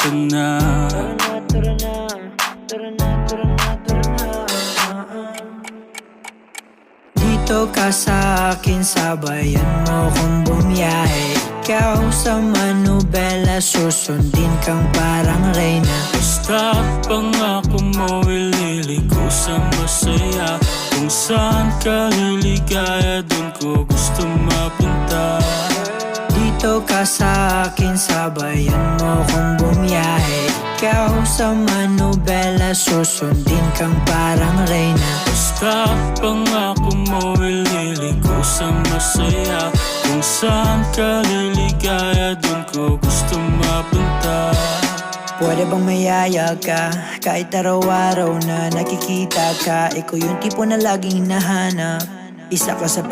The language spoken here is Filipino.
ka na. Tara na, tara na, tara na, tara na, tara na. Dito ka sa akin, sabayan mo kong bumiyahe. Ikaw sa manubela, susundin kang parang reyna. Basta pangako mo, ililiko sa masaya. Kung saan ka liligaya, dun ko gusto mapunta. Dito ka sa akin, sabayan mo kong bumiyahe. Ikaw sa manubela, susundin kang parang reyna. Basta pangako mo, ililiko sa masaya. Kung saan ka liligaya, dun ko gusto mapunta. Pwede bang mayaya ka? Kahit araw-araw na nakikita ka, ikaw yung tipo na laging hinahanap. Isa ka sa